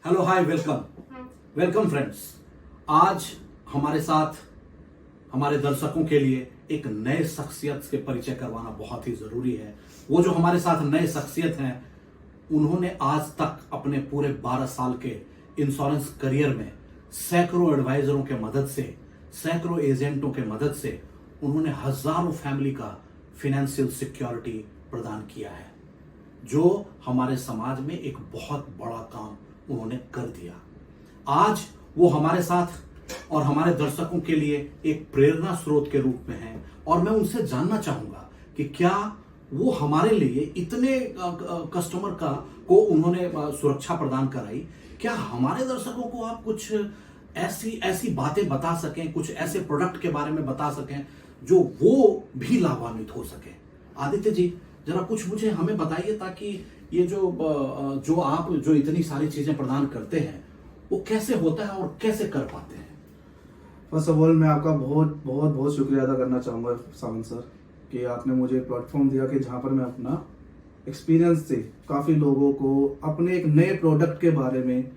Hello hi welcome friends. आज हमारे साथ हमारे दर्शकों के लिए एक नए शख्सियत के परिचय करवाना बहुत ही जरूरी है। वो जो हमारे साथ नए शख्सियत हैं, उन्होंने आज तक अपने पूरे 12 साल के इंश्योरेंस करियर में सैकड़ों एडवाइजरों के मदद से, सैकड़ों एजेंटों के मदद से उन्होंने हजारों फैमिली का फाइनेंशियल सिक्योरिटी प्रदान किया है, जो हमारे समाज में एक बहुत बड़ा काम उन्होंने कर दिया। आज वो हमारे साथ और हमारे दर्शकों के लिए एक प्रेरणा स्रोत के रूप में हैं और मैं उनसे जानना चाहूंगा कि क्या वो हमारे लिए इतने कस्टमर को उन्होंने सुरक्षा प्रदान कराई, क्या हमारे दर्शकों को आप कुछ ऐसी बातें बता सकें, कुछ ऐसे प्रोडक्ट के बारे में बता सकें जो वो भी लाभान्वित हो सके। आदित्य जी, जरा कुछ मुझे हमें बताइए, ताकि ये जो आप जो इतनी सारी चीजें प्रदान करते हैं वो कैसे होता है और कैसे कर पाते हैं। फर्स्ट ऑफ ऑल मैं आपका बहुत बहुत बहुत शुक्रिया अदा करना चाहूँगा सावंत सर कि आपने मुझे प्लेटफॉर्म दिया कि जहाँ पर मैं अपना एक्सपीरियंस से काफ़ी लोगों को अपने एक नए प्रोडक्ट के बारे में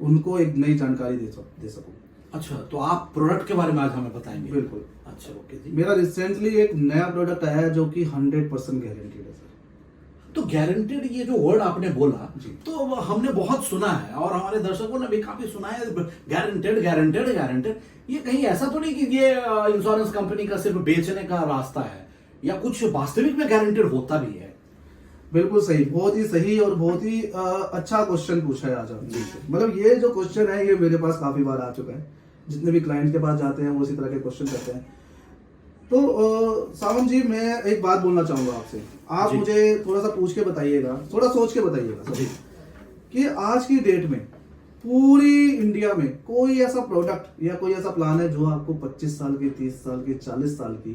उनको एक नई जानकारी दे सकूँ। अच्छा, तो आप प्रोडक्ट के बारे में आज हमें बताएंगे। बिल्कुल। अच्छा, ओके जी। मेरा रिसेंटली एक नया प्रोडक्ट आया है जो कि 100% गारंटीड है सर। तो गारंटेड, ये जो वर्ड आपने बोला जी। तो हमने बहुत सुना है और हमारे दर्शकों ने भी काफी सुना है, गारंटेड। ये कहीं ऐसा तो नहीं कि ये इंश्योरेंस कंपनी का सिर्फ बेचने का रास्ता है, या कुछ वास्तविक में गारंटेड होता भी है? बिल्कुल सही, बहुत ही सही और बहुत ही अच्छा क्वेश्चन पूछा है आज आपने। मतलब ये जो क्वेश्चन है ये मेरे पास काफी बार आ चुका है, जितने भी क्लाइंट के पास जाते हैं वो इसी तरह के क्वेश्चन करते हैं। तो सावंत जी, मैं एक बात बोलना चाहूंगा आपसे। आप मुझे थोड़ा सा पूछ के बताइएगा, थोड़ा सोच के बताइएगा सर, कि आज की डेट में पूरी इंडिया में कोई ऐसा प्रोडक्ट या कोई ऐसा प्लान है जो आपको 25 साल की, 30 साल की, 40 साल की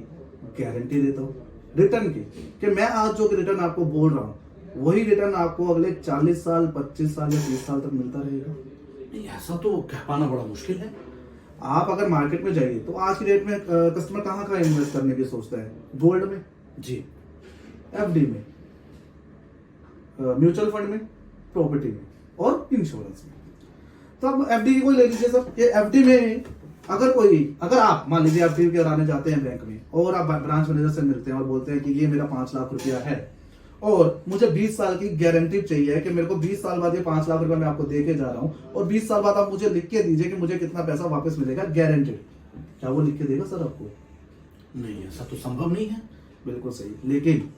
गारंटी देता हो रिटर्न की, कि मैं आज जो रिटर्न आपको बोल रहा हूँ वही रिटर्न आपको अगले 40 साल, 25 साल या 30 साल तक मिलता रहेगा? नहीं, ऐसा तो कह पाना बड़ा मुश्किल है। आप अगर मार्केट में जाइए तो आज की डेट में कस्टमर कहाँ इन्वेस्ट करने की सोचता है? गोल्ड में जी, एफडी में, म्यूचुअल फंड में, प्रॉपर्टी में और इंश्योरेंस में। तो अब एफडी को ले लीजिए सर। ये एफडी में अगर आप मान लीजिए एफडी कराने जाते हैं बैंक में और आप ब्रांच मैनेजर से मिलते हैं और बोलते हैं कि ये मेरा 5 लाख रुपया है और मुझे 20 साल की गारंटी चाहिए कि मेरे को 20 साल बाद ये 5 लाख रुपया मैं आपको दे के जा रहा हूँ और 20 साल बाद आप मुझे लिख के दीजिए कि मुझे कितना पैसा वापस मिलेगा गारंटेड, क्या वो लिख के देगा सर आपको? नहीं, ऐसा तो संभव नहीं है। बिल्कुल सही। लेकिन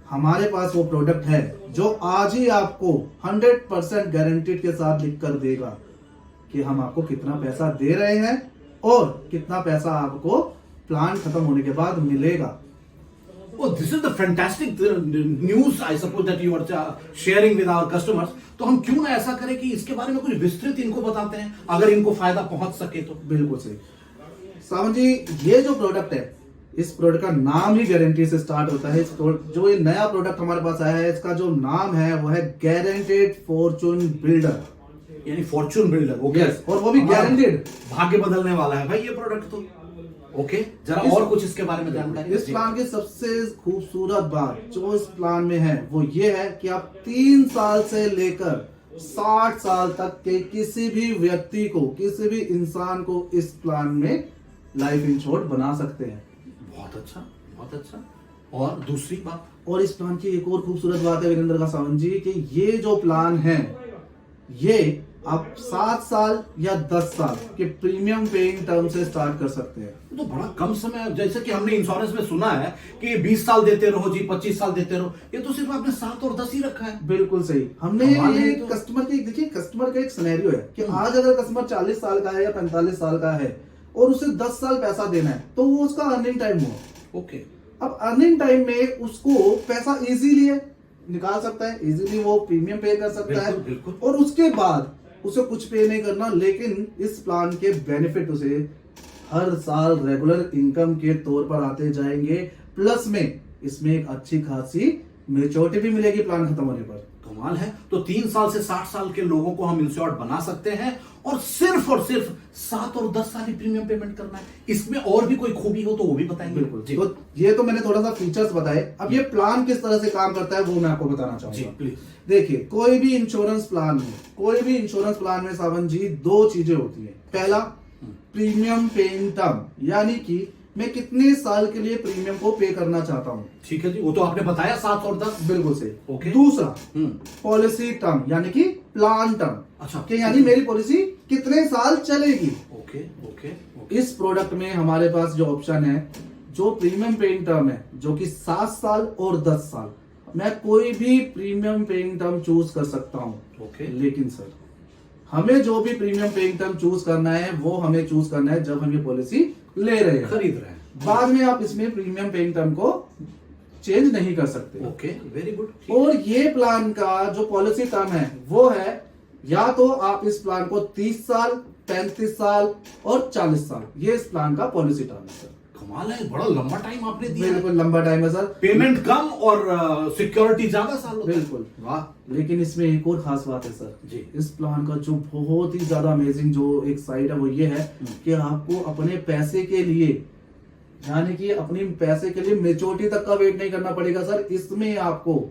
हमारे पास वो प्रोडक्ट है जो आज ही आपको 100% गारंटीड के साथ लिख कर देगा कि हम आपको कितना पैसा दे रहे हैं और कितना पैसा आपको प्लान खत्म होने के बाद मिलेगा। Oh, this is the fantastic news I suppose that you are sharing with our customers. तो हम क्यों ना ऐसा करें कि इसके बारे में कुछ विस्तृत इनको बताते हैं, अगर इनको फायदा पहुंच सके तो। बिल्कुल सही सावंत जी, ये जो प्रोडक्ट है, इस प्रोडक्ट का नाम ही गारंटी से स्टार्ट होता है। जो ये नया प्रोडक्ट हमारे पास आया है, इसका जो नाम है वो है गारंटेड फॉर्चून बिल्डर, यानी फॉर्चून बिल्डर। ओके, और वो भी गारंटेड। भाग्य बदलने वाला है भाई ये प्रोडक्ट तो। ओके, जरा और कुछ इसके बारे में जानकारी। इस प्लान की सबसे खूबसूरत बात जो इस प्लान में है वो ये है कि आप 3 साल से लेकर 60 साल तक के किसी भी व्यक्ति को, किसी भी इंसान को इस प्लान में लाइफ इंश्योर्ड बना सकते हैं। बहुत अच्छा, बहुत अच्छा। और दूसरी बात, और इस प्लान की एक और खूबसूरत बात है वीरेंद्र का सावंत जी, कि ये जो प्लान है ये आप 7 साल या 10 साल के प्रीमियम पेइंग टर्म से स्टार्ट कर सकते हैं। तो बड़ा कम समय, जैसे कि हमने इंश्योरेंस में सुना है कि 20 साल देते रहो जी, 25 साल देते रहो, ये तो सिर्फ आपने 7 और 10 ही रखा है। बिल्कुल सही। हमने ये कस्टमर की, देखिए कस्टमर का एक सिनेरियो है कि आज अगर कस्टमर 40 साल का है या 45 साल का है और उसे 10 साल पैसा देना है तो वो उसका अर्निंग टाइम हुआ। ओके, अब अर्निंग टाइम में उसको पैसा इजीली निकाल सकता है, इजीली वो प्रीमियम पे कर सकता है। बिल्कुल। और उसके बाद उसे कुछ पे नहीं करना, लेकिन इस प्लान के बेनिफिट उसे हर साल रेगुलर इनकम के तौर पर आते जाएंगे। प्लस में इसमें एक अच्छी खासी मैच्योरिटी भी मिलेगी प्लान खत्म होने पर। कमाल है। तो 3 साल से 60 साल के लोगों को हम इंश्योर्ड बना सकते हैं और सिर्फ 7 और 10 साल ही प्रीमियम पेमेंट करना है। इसमें और भी कोई खूबी हो तो वो भी बताएंगे। बिल्कुल जी तो ये तो मैंने थोड़ा सा फीचर्स बताए। अब ये प्लान किस तरह से काम करता है वो मैं आपको बताना जी चाहूंगा। प्लीज। देखिए कोई भी इंश्योरेंस प्लान में सावन जी 2 चीजें होती है। पहला प्रीमियम पेइंग टर्म, यानी कि मैं कितने साल के लिए प्रीमियम को पे करना चाहता हूँ। ठीक है जी, वो तो आपने बताया 7 और 10। बिल्कुल सही। ओके। दूसरा हम्म। पॉलिसी टर्म, यानी कि प्लान टर्म। अच्छा। कि यानी मेरी पॉलिसी कितने साल चलेगी। Okay okay okay. इस प्रोडक्ट में हमारे पास जो ऑप्शन है, जो प्रीमियम पेइंग टर्म है, जो कि 7 साल और 10 साल, मैं कोई भी प्रीमियम पेइंग टर्म चूज कर सकता हूं। ओके। लेकिन सर हमें जो भी प्रीमियम पेइंग टर्म चूज करना है वो हमें चूज करना है जब हम ये पॉलिसी ले रहे हैं। खरीद रहे हैं। बाद में आप इसमें प्रीमियम पेइंग टर्म को चेंज नहीं कर सकते। Okay very good. और ये प्लान का जो पॉलिसी टर्म है वो है, या तो आप इस प्लान को 30 साल, 35 साल और 40 साल, ये इस प्लान का पॉलिसी टर्म है सर। कमाल है, बड़ा लंबा टाइम आपने दिया है। बिल्कुल लंबा टाइम है सर। पेमेंट कम और सिक्योरिटी ज्यादा साल होता है। बिल्कुल। वाह। लेकिन इसमें एक और खास बात है सर जी। इस प्लान का जो बहुत ही ज्यादा अमेजिंग जो एक साइड है वो ये है कि आपको अपने पैसे के लिए, यानी कि अपनी पैसे के लिए मेच्योरिटी तक का वेट नहीं करना पड़ेगा सर। इसमें आपको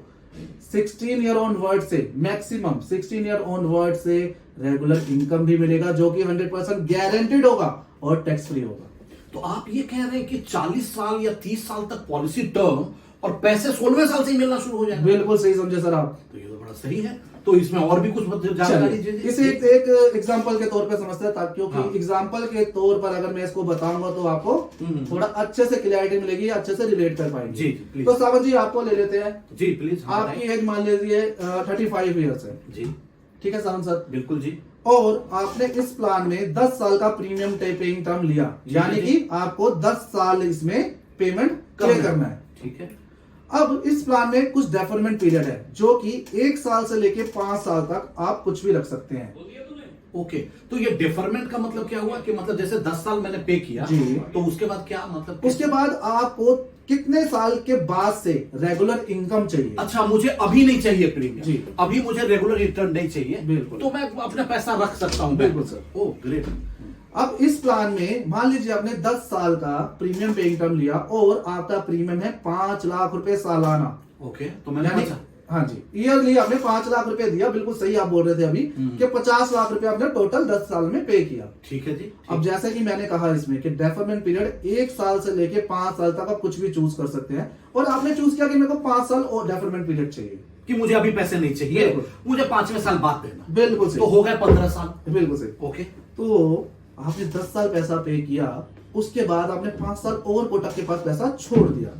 16 ईयर ऑनवर्ड से, मैक्सिमम 16 ईयर ऑनवर्ड से रेगुलर इनकम भी मिलेगा, जो कि 100% गारंटेड होगा और टैक्स फ्री होगा। तो आप ये कह रहे हैं कि 40 साल या 30 साल तक पॉलिसी टर्म और पैसे 16वें साल से ही मिलना शुरू हो जाएगा। बिल्कुल सही समझे सर आप। तो ये तो बड़ा सही है। तो इसमें और भी कुछ जानकारी दीजिए। इसे एक एग्जांपल के तौर पे समझते हैं, ताकि क्योंकि हाँ। एग्जांपल के तौर पर अगर मैं इसको बताऊंगा तो आपको थोड़ा अच्छे से क्लैरिटी मिलेगी, अच्छे से रिलेट कर पाएंगे। जी, प्लीज। तो सावन जी आपको ले लेते हैं। जी प्लीज। आपकी एज मान लीजिए 35 ईयर्स है। जी ठीक है सावन सर। बिल्कुल जी। और आपने इस प्लान में 10 साल का प्रीमियम पेइंग टर्म लिया, यानी कि आपको 10 साल इसमें पेमेंट करना है। ठीक है। अब इस प्लान में कुछ डेफरमेंट पीरियड है, जो कि 1 साल से लेके 5 साल तक आप कुछ भी रख सकते हैं। ओके। तो ये डिफरमेंट का मतलब क्या हुआ कि मतलब जैसे 10 साल मैंने पे किया जी। तो उसके बाद क्या मतलब? उसके बाद आपको कितने साल के बाद से रेगुलर इनकम चाहिए। अच्छा, मुझे अभी नहीं चाहिए प्रीमियम। जी। अभी मुझे रेगुलर रिटर्न नहीं चाहिए। बिल्कुल। तो मैं अपना पैसा रख सकता हूं। बिल्कुल सर। Oh great. अब इस प्लान में मान लीजिए आपने 10 साल का प्रीमियम पेइंग टर्म लिया और आपका प्रीमियम है 5 लाख रुपए सालाना। ओके। तो मैंने यानी अच्छा। हाँ जी, ईयरली आपने 5 लाख रुपए दिया। बिल्कुल सही आप बोल रहे थे अभी कि 50 लाख रुपए आपने टोटल 10 साल में पे किया। ठीक है जी। अब जैसे कि मैंने कहा इसमें कि डेफरमेंट पीरियड 1 साल से लेके 5 साल तक आप कुछ भी चूज कर सकते हैं, और आपने चूज किया कि मेरे को 5 साल और डेफरमेंट पीरियड चाहिए, कि मुझे अभी पैसे नहीं चाहिए, बिल्कुल। मुझे 5वें साल बाद देना। बिल्कुल तो सही। हो गए 15 साल। बिल्कुल सही। ओके। तो आपने 10 साल पैसा पे किया, उसके बाद आपने 5 साल और कोटक के पास पैसा छोड़ दिया,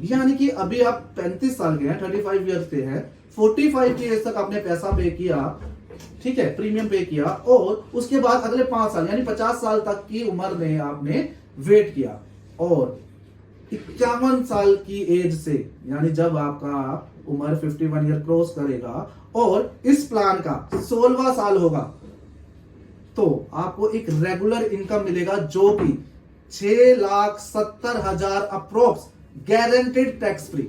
यानी कि अभी आप 35 साल के हैं, 35 ईयर्स के हैं, 45 की एज तक आपने पैसा पे किया। ठीक है, प्रीमियम पे किया, और उसके बाद अगले 5 साल यानी 50 साल तक की उम्र में आपने वेट किया, और 51 साल की एज से, यानी जब आपका उम्र 51 ईयर क्रॉस करेगा और इस प्लान का 16वां साल होगा, तो आपको एक रेगुलर इनकम मिलेगा, जो कि 6,70,000 approx guaranteed tax free.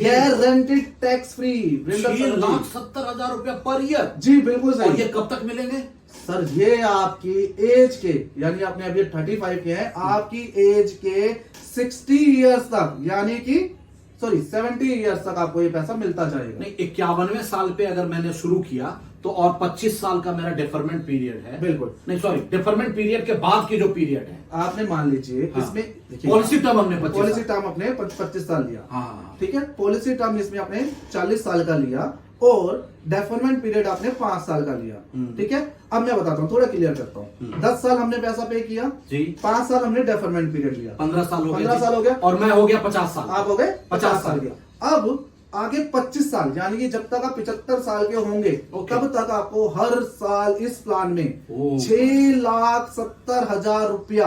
Guaranteed tax free. 6,70,000 रुपया पर ईयर। जी बिल्कुल और सही। ये कब तक मिलेंगे? सर ये आपकी एज के, यानी आपने अभी 35 के हैं, आपकी एज के 60 ईयर्स तक, यानी कि 70 ईयर्स तक आपको ये पैसा मिलता जाएगा। नहीं, 51वें साल पे अगर मैंने शुरू किया तो और 25 साल का मेरा डेफरमेंट पीरियड है। बिल्कुल। नहीं सॉरी, डेफरमेंट पीरियड के बाद की जो पीरियड है, आपने मान लीजिए हाँ। इसमें देखिए, पॉलिसी टर्म हमने 25 पॉलिसी साल। टर्म अपने 25 साल लिया। हाँ। ठीक है, पॉलिसी टर्म इसमें आपने 40 साल का लिया, और डेफरमेंट पीरियड आपने 5 साल का लिया। ठीक है, अब मैं बताता हूँ, थोड़ा क्लियर करता हूँ। 10 साल हमने पैसा पे किया जी। 5 साल हमने डेफरमेंट पीरियड लिया, 15 साल हो गए। 15 साल हो गया, और मैं हो गया 50 साल। आप हो गए 50 साल। साल का। अब आगे 25 साल, यानी कि जब तक आप 75 साल के होंगे, तब तक आपको हर साल इस प्लान में 6,70,000 रुपया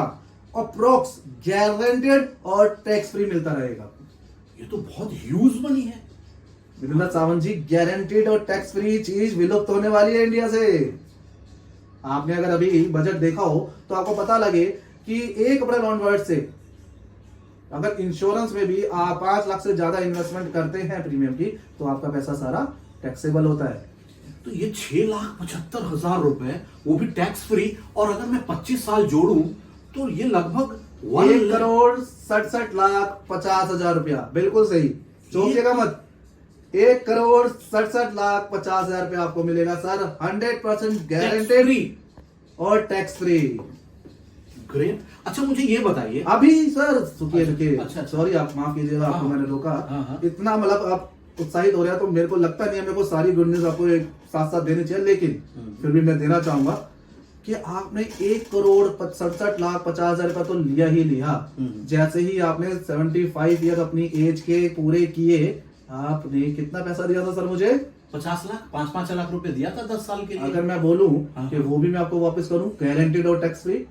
अप्रोक्स गारंटेड और टैक्स फ्री मिलता रहेगा। ये तो बहुत ह्यूज मनी है। विद्युत सावंत जी, गारंटेड और टैक्स फ्री चीज विलुप्त होने वाली है इंडिया से। आपने अगर अभी बजट देखा हो तो आपको पता लगे कि 1 अप्रैल ऑनवर्ड से अगर इंश्योरेंस में भी आप 5 लाख से ज्यादा इन्वेस्टमेंट करते हैं प्रीमियम की, तो आपका पैसा सारा टैक्सेबल होता है। तो ये 6,75,000 रुपए, वो भी टैक्स फ्री, और अगर मैं 25 साल जोड़ूं तो ये लगभग 1,67,50,50,000 रुपया। बिल्कुल सही, चौंकिएगा मत। 1,67,50,50,000 रुपया आपको मिलेगा सर, 100% गारंटेड फ्री और टैक्स फ्री। ग्रेट। अच्छा मुझे ये बताइए, अभी सर सुनिए रुकिए, अच्छा। सॉरी आप माफ कीजिएगा, आपको हाँ। मैंने रोका। हाँ। इतना मतलब आप उत्साहित हो रहे हैं तो मेरे को लगता नहीं है मेरे को सारी गुड न्यूज आपको एक साथ साथ देनी चाहिए, लेकिन फिर भी मैं देना चाहूंगा कि आपने 1,67,50,000 रुपया तो लिया ही लिया। जैसे ही आपने 75 ईयर अपनी एज के पूरे किए, आपने कितना पैसा दिया था सर मुझे? 50 लाख, 5-5 लाख रुपए दिया था 10 साल के लिए। अगर मैं बोलूं हाँ। कि वो भी मैं आपको वापस करूं गारंटेड और tax free,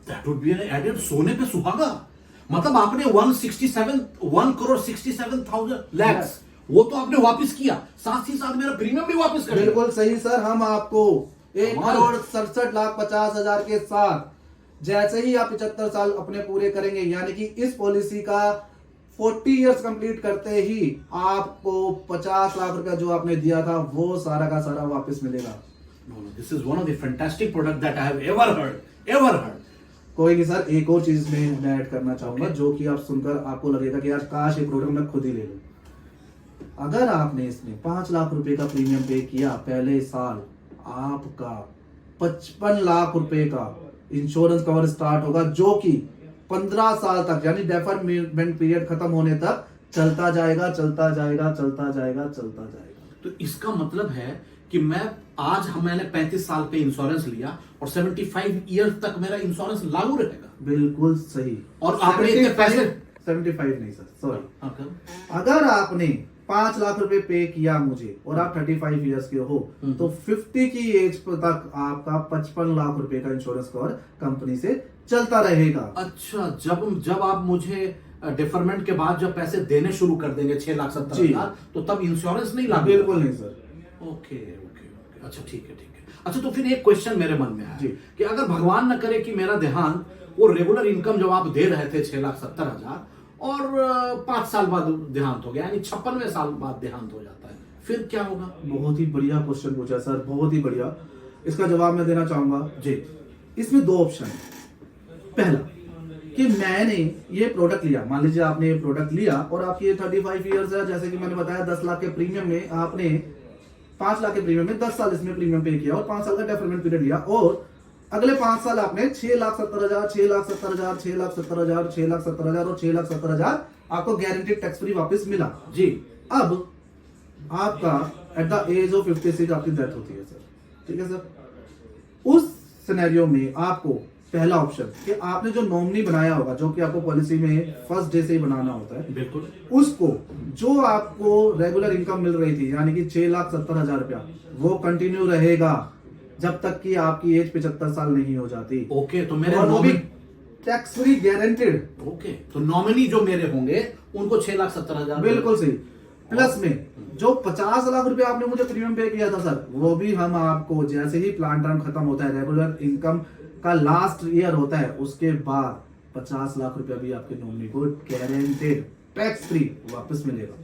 that would be an added सोने पे सुहागा। मतलब आपने 1,67,000 lakhs वो तो आपने वापस किया, साथ ही साथ मेरा प्रीमियम भी वापस कर दिया। बिल्कुल सही सर। हम आपको कमाल। 1,67,50,000 के साथ जैसे ही आप 75 साल अपने पूरे करेंगे, यानी कि इस पॉलिसी का 40 इयर्स कंप्लीट करते ही आपको 50 लाख रुपया जो आपने दिया था वो सारा का सारा वापस मिलेगा। This is one of the fantastic product that I have ever heard. कोई नहीं सर, एक और चीज में मैं ऐड करना चाहूंगा जो कि आप सुनकर आपको लगेगा कि यार काश ये प्रोडक्ट मैं खुद ही ले लूं। अगर आपने इसमें 5 लाख रुपए का प्रीमियम पे किया पहले साल, आपका 55 लाख रुपए का इंश्योरेंस कवर स्टार्ट होगा, जो कि 15 साल तक यानी डेफरमेंट पीरियड खत्म होने तक चलता जाएगा, चलता जाएगा, चलता जाएगा, चलता जाएगा। तो इसका मतलब है कि मैंने 35 साल पे इंश्योरेंस लिया और 75 ईयर तक मेरा इंश्योरेंस लागू रहेगा। बिल्कुल सही। और आपने इतने पैसे 75 नहीं सर, सॉरी। हाँ, अगर आपने 5 लाख रुपए पे किया मुझे और आप 35 इयर्स के हो, तो 50 की एज तक आपका 55 लाख रुपए का इंश्योरेंस कवर कंपनी से चलता रहेगा। अच्छा, जब आप मुझे डिफरमेंट के बाद जब पैसे देने शुरू कर देंगे 6,70,000, तो तब इंश्योरेंस नहीं लागू? बिल्कुल नहीं सर। ओके। अच्छा ठीक है। अच्छा तो फिर एक क्वेश्चन मेरे मन में आया जी। कि अगर भगवान न करे कि मेरा देहांत, वो रेगुलर इनकम जब आप दे रहे थे 6,70,000 और 5 साल बाद देहांत हो गया, यानी 56वें साल बाद देहांत हो जाता है, फिर क्या होगा? बहुत ही बढ़िया क्वेश्चन पूछा सर, बहुत ही बढ़िया। इसका जवाब मैं देना चाहूंगा जी। इसमें 2 ऑप्शन है। पहला कि मैंने ये प्रोडक्ट लिया, मान लीजिए आपने ये प्रोडक्ट लिया और आपकी ये 35 इयर्स है, जैसे कि मैंने बताया 10 लाख के प्रीमियम में आपने 5 लाख के प्रीमियम में 10 साल इसमें प्रीमियम पे किया और 5 साल का डेफरमेंट पीरियड लिया, और अगले 5 साल आपने 6,70,000, 6,70,000, 6,70,000, 6,70,000 और 6,70,000 आपको गारंटीड टैक्स फ्री वापस मिला। जी। अब आपका एट द एज ऑफ 56 आपकी डेथ होती है सर, ठीक है सर। उस सिनेरियो में आपको पहला ऑप्शन कि आपने जो नॉमिनी बनाया होगा, जो कि आपको पॉलिसी में फर्स्ट डे से ही बनाना होता है, बिल्कुल, उसको जो आपको रेगुलर इनकम मिल रही थी यानी कि 6,70,000 रुपया, वो कंटिन्यू रहेगा जब तक कि आपकी एज 75 साल नहीं हो जाती। ओके। तो मेरे और वो भी टैक्स फ्री गारंटेड। ओके, तो नॉमिनी जो मेरे होंगे उनको 6,70,000। बिल्कुल सही। प्लस में जो 50 लाख रुपए आपने मुझे प्रीमियम पे किया था सर, वो भी हम आपको जैसे ही प्लान टर्म खत्म होता है, रेगुलर इनकम का लास्ट ईयर होता है, उसके बाद 50 लाख रुपया भी आपके नॉमिनी को गारंटेड टैक्स फ्री वापस मिलेगा।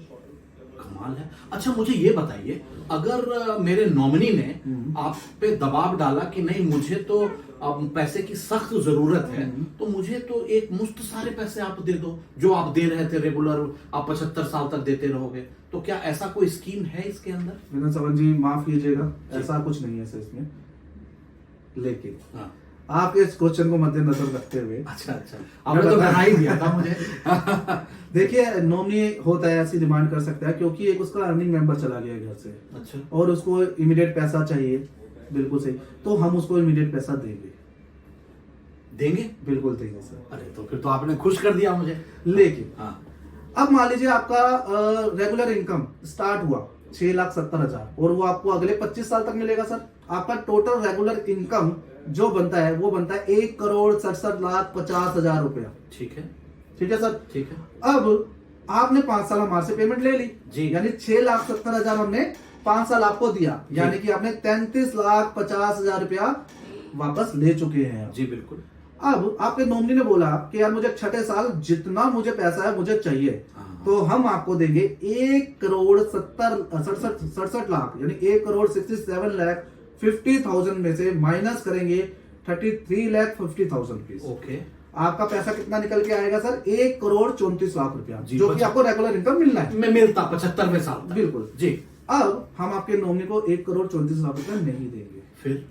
कमाल है। अच्छा मुझे ये बताइए, अगर मेरे नॉमिनी ने आप पे दबाव डाला कि नहीं मुझे तो अब पैसे की सख्त जरूरत है, तो मुझे तो एक मुश्त सारे पैसे आप दे दो जो आप दे रहे थे रेगुलर, आप 75 साल तक देते रहोगे, तो क्या ऐसा कोई स्कीम है इसके अंदर? विनोद चवन जी माफ कीजिएगा, ऐसा कुछ नहीं है सर इसमें, लेकिन हाँ। आप इस क्वेश्चन को मद्देनजर रखते हुए, अच्छा, आपने तो बना ही दिया था मुझे। देखिए नॉमिनी होता है ऐसी डिमांड कर सकता है क्योंकि एक उसका अर्निंग मेंबर चला गया घर से, अच्छा, और उसको इमीडिएट पैसा चाहिए। बिल्कुल सही, तो हम उसको इमीडिएट पैसा देंगे। बिल्कुल देंगे सर। अरे तो फिर तो आपने खुश कर दिया मुझे। लेकिन हाँ, अब मान लीजिए आपका रेगुलर इनकम स्टार्ट हुआ 6,70,000 और वो आपको अगले 25 साल तक मिलेगा सर। आपका टोटल रेगुलर इनकम जो बनता है वो बनता है 1,67,50,000 रुपया। ठीक है सर, ठीक है। अब आपने 5 साल हमारे से पेमेंट ले ली जी, यानी 6,70,000 हमने 5 साल आपको दिया, यानी कि आपने 33,50,000 रुपया वापस ले चुके हैं। जी बिल्कुल। अब आपके नॉमिनी ने बोला कि यार मुझे 6ठे साल जितना मुझे पैसा है मुझे चाहिए। तो हम आपको देंगे 1,67,67,67 यानी 1,67,50,000 में से माइनस करेंगे 33,50,000 रुपीज। ओके, आपका पैसा कितना निकल के आएगा सर? 1,34,00,000 रुपया, जी, जो कि आपको रेगुलर इनकम मिलना है। मैं मिलता 75वें साल तक। बिल्कुल जी। अब हम आपके नॉमिनी को 1,34,00,000 रुपया नहीं देंगे, फिर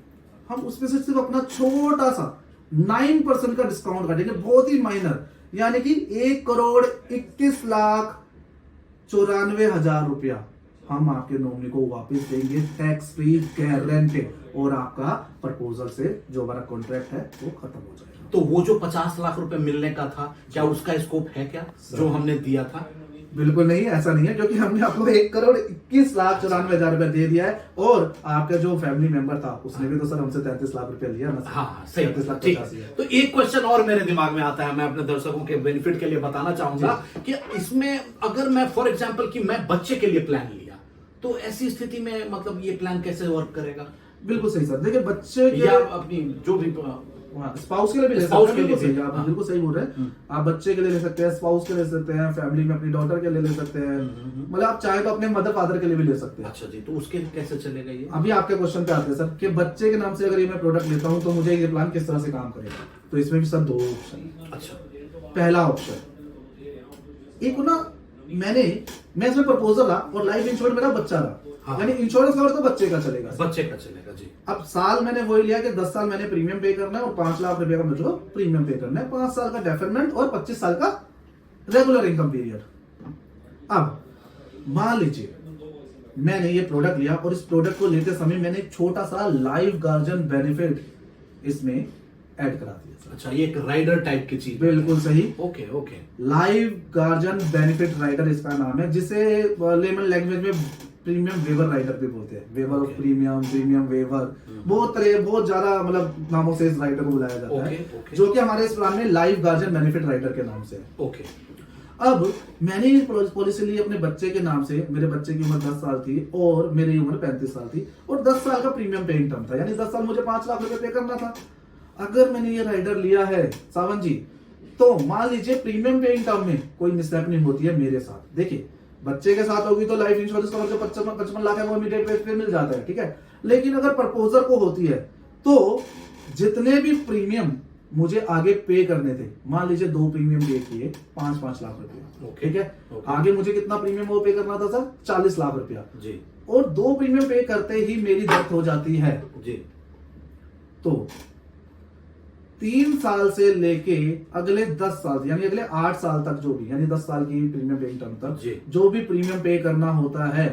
हम उसमें से सिर्फ अपना छोटा सा 9% का डिस्काउंट काटेंगे, बहुत ही माइनर, यानी कि 1,21,94,000 रुपया हम आपके नॉमिनी को वापस देंगे, टैक्स फ्री गारंटेड, और आपका प्रपोजल से जो हमारा कॉन्ट्रैक्ट है वो खत्म हो जाएगा। तो वो जो 50 लाख रुपए मिलने का था, क्या उसका स्कोप है क्या, जो हमने दिया था? बिल्कुल नहीं, ऐसा नहीं है, क्योंकि हमने आपको 1,21,94,000 रुपया दे दिया है, और आपका जो फैमिली मेंबर था उसने भी तो सर हमसे 33 लाख रुपया लिया ना। हाँ, सही, 33 लाख ठीक 85 है। है। तो एक क्वेश्चन और मेरे दिमाग में आता है, मैं अपने दर्शकों के बेनिफिट के लिए बताना चाहूंगा कि इसमें अगर मैं फॉर एग्जांपल कि मैं बच्चे के लिए प्लान लिया, तो ऐसी स्थिति में मतलब ये प्लान कैसे वर्क करेगा? बिल्कुल सही सर, देखिए बच्चे के या अपनी जो भी स्पाउस के लिए भी ले सकते Spouse हैं, के लिए बिल्कुल भी, सही, आप हाँ। बिल्कुल सही बोल रहे हैं। आप बच्चे के लिए ले सकते हैं, स्पाउस के लिए ले सकते हैं, फैमिली में अपनी डॉटर के लिए ले सकते हैं, मतलब आप चाहे तो अपने मदर फादर के लिए भी ले सकते हैं। अच्छा जी, तो उसके कैसे चलेगा ये? अभी आपके क्वेश्चन पे आते हैं सर कि बच्चे के नाम से अगर ये मैं प्रोडक्ट लेता हूं तो मुझे ये प्लान किस तरह से काम करेगा। तो इसमें भी सर 2 ऑप्शन है। अच्छा, पहला ऑप्शन, एक ना मैं इसमें प्रपोजल रहा और लाइफ इंश्योरेंस मेरा बच्चा रहा, हाँ। यानी इंश्योरेंस कवर तो बच्चे का चलेगा। बच्चे का चलेगा जी। अब साल मैंने वही लिया कि 10 साल मैंने प्रीमियम पे करना है और 5 लाख रुपए का मुझे प्रीमियम पे करना है, 5 साल का डेफरमेंट और 25 साल का रेगुलर इनकम पीरियड। अब मान लीजिए मैंने ये प्रोडक्ट लिया और इस प्रोडक्ट को लेते समय मैंने एक छोटा सा लाइफ गार्जियन बेनिफिट इसमें ऐड करा दिया। अच्छा, ये एक राइडर टाइप की चीज। बिल्कुल सही, okay okay. Life guardian benefit rider इसका नाम है, जिसे लेमन लैंग्वेज में प्रीमियम वेवर राइडर भी बोलते हैं। वेवर ऑफ प्रीमियम वेवर, बहुत ज्यादा मतलब नामों से इस राइडर को बुलाया जाता है, जो कि हमारे इस प्लान में लाइफ गार्जियन बेनिफिट राइडर के नाम से है। ओके। अब मैंने ये पॉलिसी ली अपने बच्चे के नाम से, मेरे बच्चे की उम्र 10 साल थी और मेरी उम्र 35 साल थी, और 10 साल का प्रीमियम पेइंग टर्म था, यानी 10 साल मुझे 5 लाख रुपए पे करना था। अगर मैंने ये राइडर लिया है सावन जी, तो मान लीजिए प्रीमियम पेइंग टर्म में कोई मिसहैपनिंग होती है मेरे साथ, देखिए बच्चे के साथ होगी तो लाइफ इंश्योरेंस कवर जो 55 लाख है वो इमीडिएट बेस पे मिल जाता है, ठीक है। लेकिन अगर प्रपोजर को होती है तो जितने भी प्रीमियम मुझे आगे पे करने थे, मान लीजिए 2 प्रीमियम पे किए 5-5 लाख रुपया, ठीक है। आगे मुझे कितना प्रीमियम वो पे करना था सर? 40 लाख रुपया जी। और 2 प्रीमियम पे करते ही मेरी डेथ हो जाती है जी। तो 3 साल से लेके अगले 10 साल यानी अगले 8 साल तक जो भी, यानी 10 साल की प्रीमियम पेइंग टर्म तक जो भी प्रीमियम पे करना होता है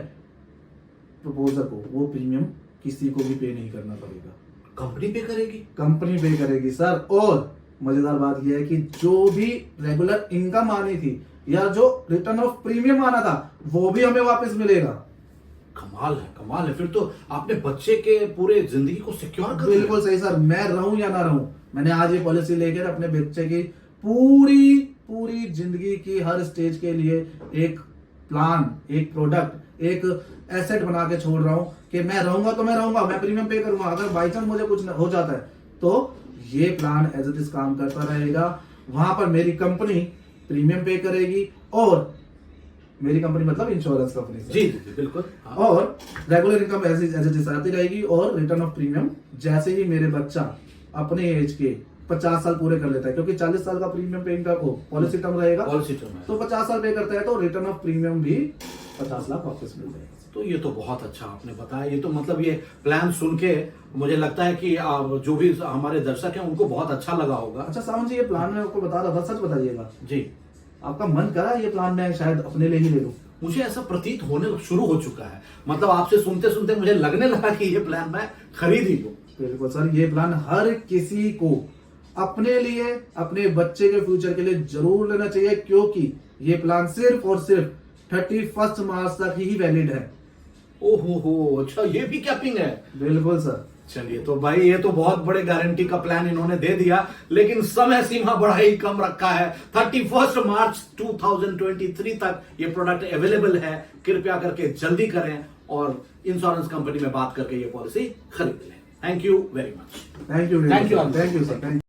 प्रपोजर को, वो प्रीमियम किसी को भी पे नहीं करना पड़ेगा, कंपनी पे करेगी। कंपनी पे करेगी सर। और मजेदार बात यह है कि जो भी रेगुलर इनकम आनी थी या जो रिटर्न ऑफ प्रीमियम आना था वो भी हमें वापस मिलेगा। कमाल है, कमाल है। फिर तो आपने बच्चे के पूरे जिंदगी को सिक्योर कर दिया। बिल्कुल सही सर, मैं रहूं या ना रहूं, मैंने आज ये पॉलिसी लेकर अपने बच्चे की पूरी जिंदगी की हर स्टेज के लिए एक प्लान, एक प्रोडक्ट, एक एसेट बना के छोड़ रहा हूं कि मैं रहूंगा तो मैं रहूंगा, मैं प्रीमियम पे करूंगा, अगर बाई चांस मुझे कुछ हो जाता है तो ये प्लान एज इट इज काम करता रहेगा। वहां पर मेरी कंपनी प्रीमियम पे करेगी, और मेरी कंपनी मतलब इंश्योरेंस कंपनी जी जी बिल्कुल, हाँ। और regular income as it is आती रहेगी, और रिटर्न ऑफ प्रीमियम जैसे ही मेरे बच्चा अपने एज के 50 साल पूरे कर लेता है, क्योंकि 40 साल का प्रीमियम पेइंग का पॉलिसी टर्म रहेगा, पॉलिसी टर्म है, तो 50 साल पे करता है तो रिटर्न ऑफ प्रीमियम भी 50 लाख वापस मिल जाएगा। तो ये तो बहुत अच्छा आपने बताया। ये तो मतलब ये प्लान सुन के मुझे लगता है कि जो भी हमारे दर्शक हैं उनको बहुत अच्छा लगा होगा। अच्छा सावन जी, ये प्लान मैं आपको बता रहा था, सच बताइएगा जी, आपका मन करा ये प्लान मैं शायद अपने लिए ही ले लूं? मुझे ऐसा प्रतीत होने शुरू हो चुका है, मतलब आपसे सुनते सुनते मुझे लगने लगा कि ये प्लान मैं खरीद ही लूं। बिल्कुल सर, ये प्लान हर किसी को अपने लिए, अपने बच्चे के फ्यूचर के लिए जरूर लेना चाहिए, क्योंकि ये प्लान सिर्फ और सिर्फ 31 मार्च तक ही वैलिड है। ओहो, अच्छा ये भी कैपिंग है? बिल्कुल सर। चलिए, तो भाई ये तो बहुत बड़े गारंटी का प्लान इन्होंने दे दिया, लेकिन समय सीमा बड़ा ही कम रखा है। 31 मार्च 2023 तक ये प्रोडक्ट अवेलेबल है। कृपया करके जल्दी करें और इंश्योरेंस कंपनी में बात करके ये पॉलिसी खरीद लें। Thank you very much. Thank you sir.